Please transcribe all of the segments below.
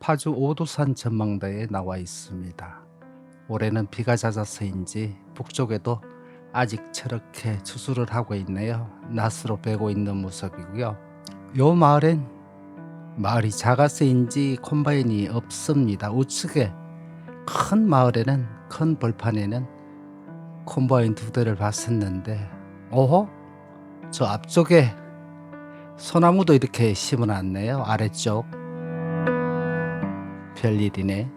파주 오도산 전망대에 나와 있습니다. 올해는 비가 잦아서인지 북쪽에도 아직 저렇게 추수를 하고 있네요. 낫으로 베고 있는 모습이고요. 요 마을이 작아서인지 콤바인이 없습니다. 우측에 큰 마을에는, 큰 벌판에는 콤바인 2대를 봤었는데, 오호? 저 앞쪽에 소나무도 이렇게 심어놨네요. 아래쪽. 별일이네.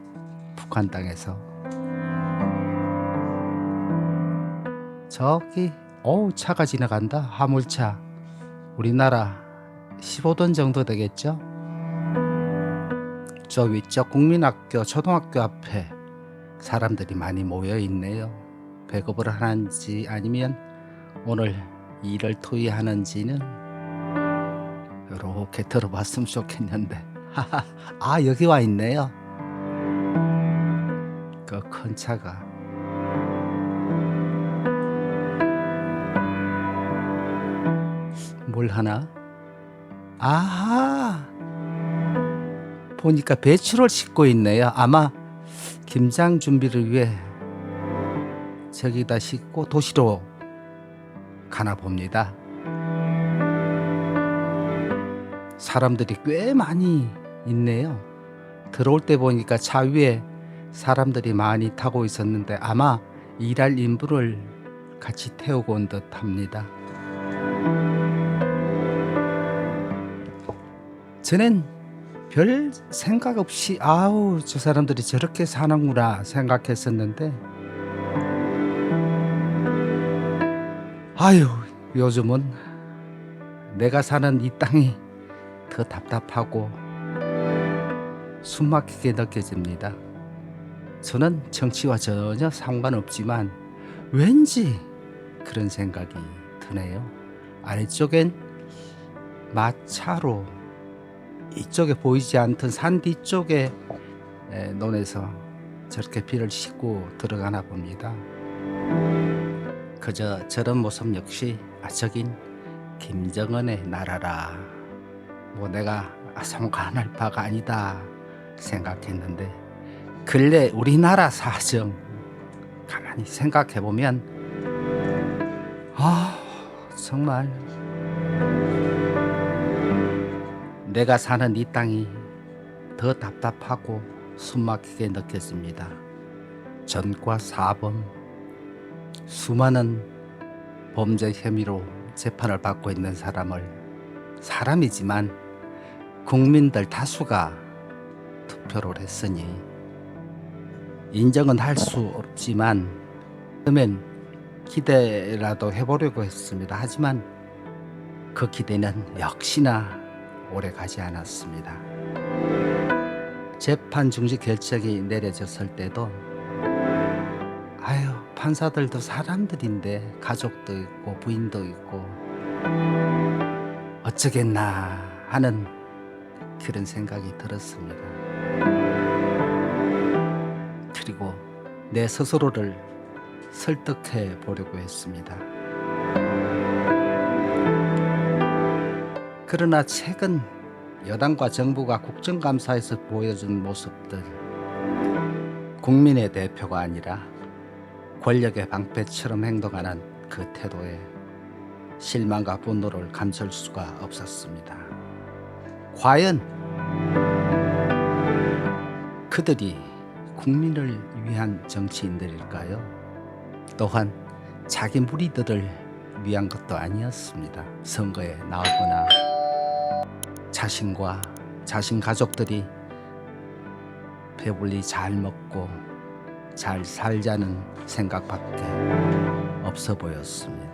북한 땅에서. 저기 차가 지나간다. 화물차. 우리나라 15톤 정도 되겠죠. 저 위쪽 국민학교 초등학교 앞에 사람들이 많이 모여 있네요. 배급을 하는지 아니면 오늘 일을 토의하는지는 이렇게 들어봤으면 좋겠는데. 아, 여기 와 있네요. 그 큰 차가. 뭘 하나? 아하, 보니까 배추를 싣고 있네요. 아마 김장 준비를 위해 저기다 싣고 도시로 가나 봅니다. 사람들이 꽤 많이 있네요. 들어올 때 보니까 차 위에 사람들이 많이 타고 있었는데 아마 일할 인부를 같이 태우고 온 듯 합니다. 저는 별 생각 없이 저 사람들이 저렇게 사는구나 생각했었는데, 요즘은 내가 사는 이 땅이 더 답답하고 숨막히게 느껴집니다. 저는 정치와 전혀 상관없지만 왠지 그런 생각이 드네요. 아래쪽엔 마차로, 이쪽에 보이지 않던 산 뒤쪽에 논에서 저렇게 비를 싣고 들어가나 봅니다. 그저 저런 모습 역시 저긴 김정은의 나라라, 내가 성관할 바가 아니다 생각했는데, 근래 우리나라 사정 가만히 생각해보면 정말 내가 사는 이 땅이 더 답답하고 숨막히게 느껴집니다. 전과 사범, 수많은 범죄 혐의로 재판을 받고 있는 사람이지만 국민들 다수가 투표를 했으니 인정은 할 수 없지만 그러면 기대라도 해보려고 했습니다. 하지만 그 기대는 역시나 오래 가지 않았습니다. 재판 중지 결정이 내려졌을 때도 판사들도 사람들인데 가족도 있고 부인도 있고 어쩌겠나 하는 그런 생각이 들었습니다. 그리고 내 스스로를 설득해 보려고 했습니다. 그러나 최근 여당과 정부가 국정감사에서 보여준 모습들, 국민의 대표가 아니라 권력의 방패처럼 행동하는 그 태도에 실망과 분노를 감출 수가 없었습니다. 과연 그들이 국민을 위한 정치인들일까요? 또한 자기 무리들을 위한 것도 아니었습니다. 선거에 나오거나 자신과 자신 가족들이 배불리 잘 먹고 잘 살자는 생각밖에 없어 보였습니다.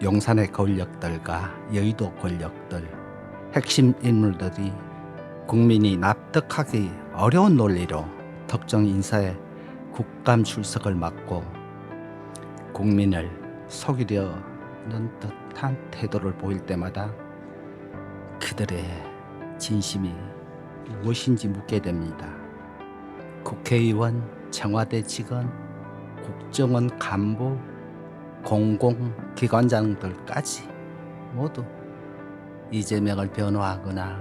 용산의 권력들과 여의도 권력들, 핵심 인물들이 국민이 납득하기 어려운 논리로 특정 인사의 국감 출석을 막고 국민을 속이려는 듯한 태도를 보일 때마다 그들의 진심이 무엇인지 묻게 됩니다. 국회의원, 청와대 직원, 국정원 간부, 공공기관장들까지 모두 이재명을 변호하거나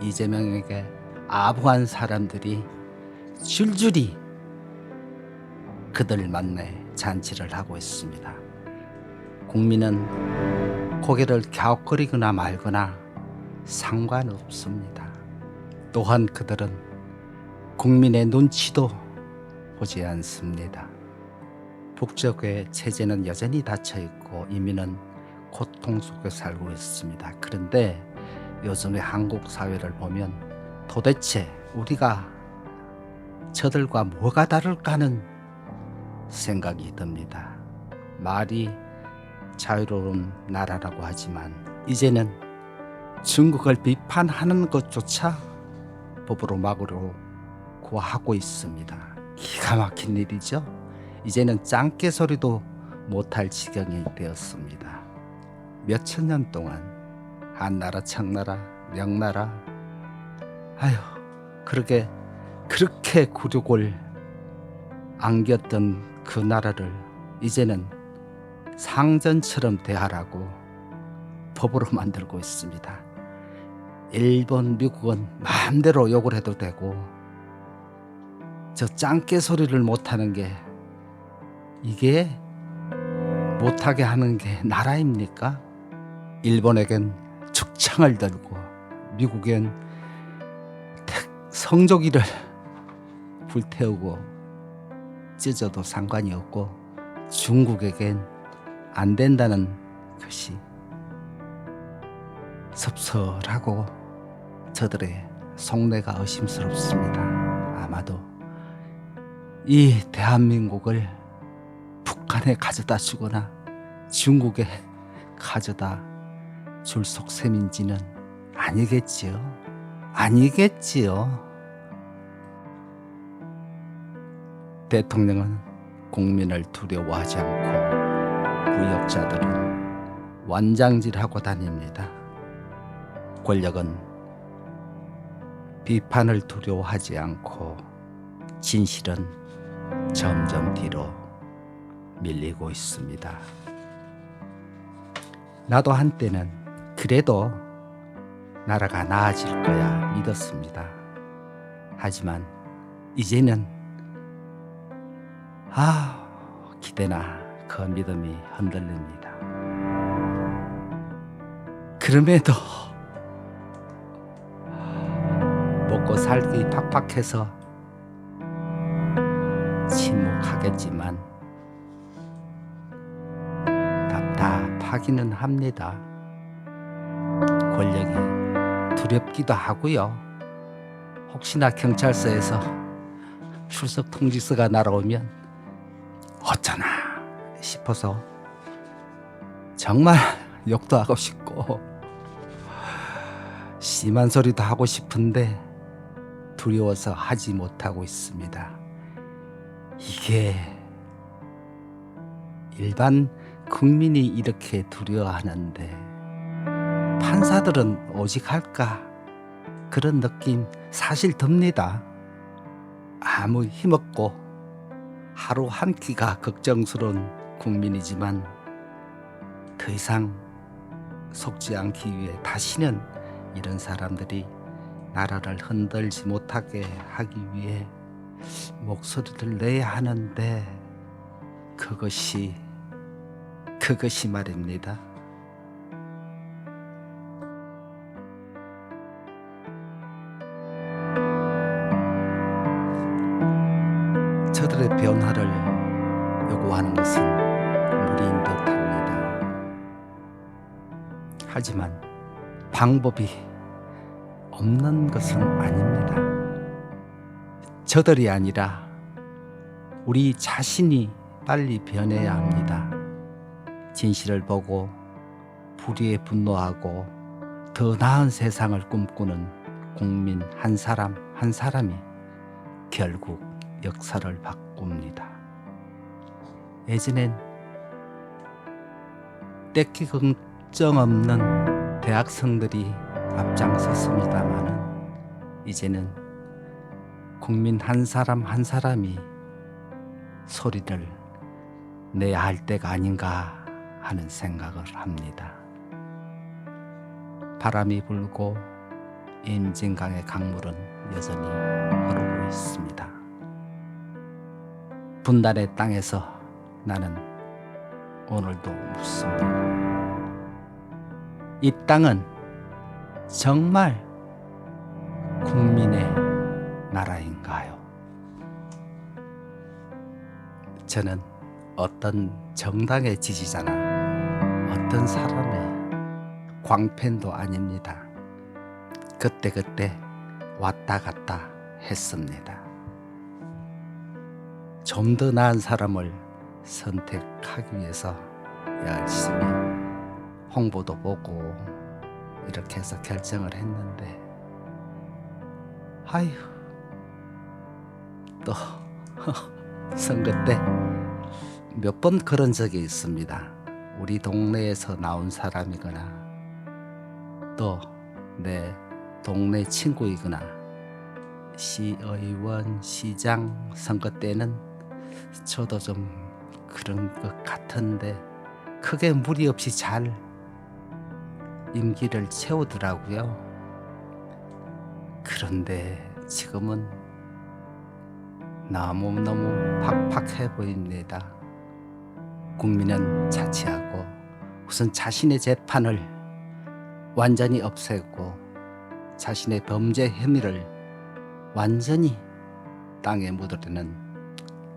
이재명에게 아부한 사람들이 줄줄이 그들 만내 잔치를 하고 있습니다. 국민은 고개를 갸웃거리거나 말거나 상관없습니다. 또한 그들은 국민의 눈치도 보지 않습니다. 북적의 체제는 여전히 닫혀있고 이민은 고통 속에 살고 있습니다. 그런데 요즘의 한국 사회를 보면 도대체 우리가 저들과 뭐가 다를까 하는 생각이 듭니다. 말이 자유로운 나라라고 하지만 이제는 중국을 비판하는 것조차 법으로 막으로 구하고 있습니다. 기가 막힌 일이죠. 이제는 짱깨 소리도 못할 지경이 되었습니다. 몇천 년 동안 한나라, 청나라, 명나라, 그렇게 굴욕을 안겼던 그 나라를 이제는 상전처럼 대하라고 법으로 만들고 있습니다. 일본, 미국은 마음대로 욕을 해도 되고 저 짱깨 소리를 못하는 게 이게 못하게 하는 게 나라입니까? 일본에겐 축창을 들고 미국엔 성조기를 불태우고 찢어도 상관이 없고 중국에겐 안 된다는 것이 섭섭하고 저들의 속내가 의심스럽습니다. 아마도 이 대한민국을 북한에 가져다 주거나 중국에 가져다 줄 속셈인지는 아니겠지요. 대통령은 국민을 두려워하지 않고 부역자들은 완장질하고 다닙니다. 권력은 비판을 두려워하지 않고 진실은 점점 뒤로 밀리고 있습니다. 나도 한때는 그래도 나라가 나아질 거야 믿었습니다. 하지만 이제는 기대나 그 믿음이 흔들립니다. 그럼에도 먹고 살기 팍팍해서 침묵하겠지만 답답하기는 합니다. 권력이 두렵기도 하고요. 혹시나 경찰서에서 출석 통지서가 날아오면 어쩌나 싶어서 정말 욕도 하고 싶고 심한 소리도 하고 싶은데 두려워서 하지 못하고 있습니다. 이게 일반 국민이 이렇게 두려워하는데 판사들은 오직 할까? 그런 느낌 사실 듭니다. 아무 힘없고 하루 한 끼가 걱정스러운 국민이지만 더 이상 속지 않기 위해 다시는 이런 사람들이 나라를 흔들지 못하게 하기 위해 목소리를 내야 하는데 그것이 말입니다. 저들의 변화를 요구하는 것은 무리인 듯합니다. 하지만 방법이 없는 것은 아닙니다. 저들이 아니라 우리 자신이 빨리 변해야 합니다. 진실을 보고 불의에 분노하고 더 나은 세상을 꿈꾸는 국민 한 사람 한 사람이 결국 역사를 바꿉니다. 예전엔 떼기 걱정 없는 대학생들이 앞장섰습니다마는 이제는 국민 한 사람 한 사람이 소리를 내야 할 때가 아닌가 하는 생각을 합니다. 바람이 불고 임진강의 강물은 여전히 흐르고 있습니다. 분단의 땅에서 나는 오늘도 묻습니다. 이 땅은 정말 국민의 나라인가요? 저는 어떤 정당의 지지자나 어떤 사람의 광팬도 아닙니다. 그때그때 왔다 갔다 했습니다. 좀 더 나은 사람을 선택하기 위해서 열심히 홍보도 보고 이렇게 해서 결정을 했는데, 아휴, 또 선거 때 몇 번 그런 적이 있습니다. 우리 동네에서 나온 사람이거나 또 내 동네 친구이거나 시의원, 시장 선거 때는 저도 좀 그런 것 같은데 크게 무리 없이 잘 임기를 채우더라고요. 그런데 지금은 너무너무 팍팍해 보입니다. 국민은 자치하고 우선 자신의 재판을 완전히 없애고 자신의 범죄 혐의를 완전히 땅에 묻으려는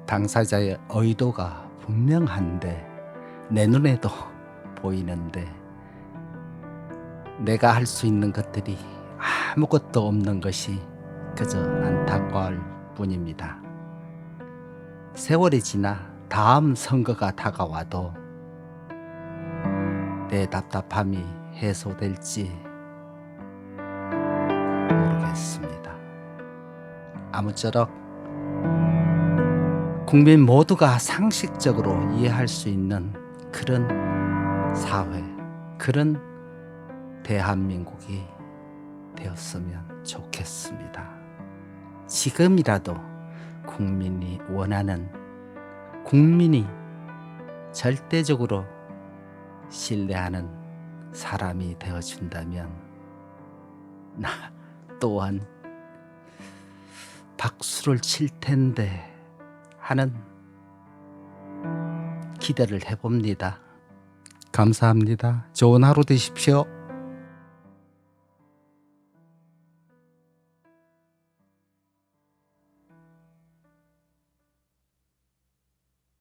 당사자의 의도가 분명한데, 내 눈에도 보이는데 내가 할 수 있는 것들이 아무것도 없는 것이 그저 안타까울 뿐입니다. 세월이 지나 다음 선거가 다가와도 내 답답함이 해소될지 모르겠습니다. 아무쪼록 국민 모두가 상식적으로 이해할 수 있는 그런 사회, 그런 대한민국이 되었으면 좋겠습니다. 지금이라도 국민이 원하는, 국민이 절대적으로 신뢰하는 사람이 되어준다면 나 또한 박수를 칠 텐데 하는 기대를 해봅니다. 감사합니다. 좋은 하루 되십시오.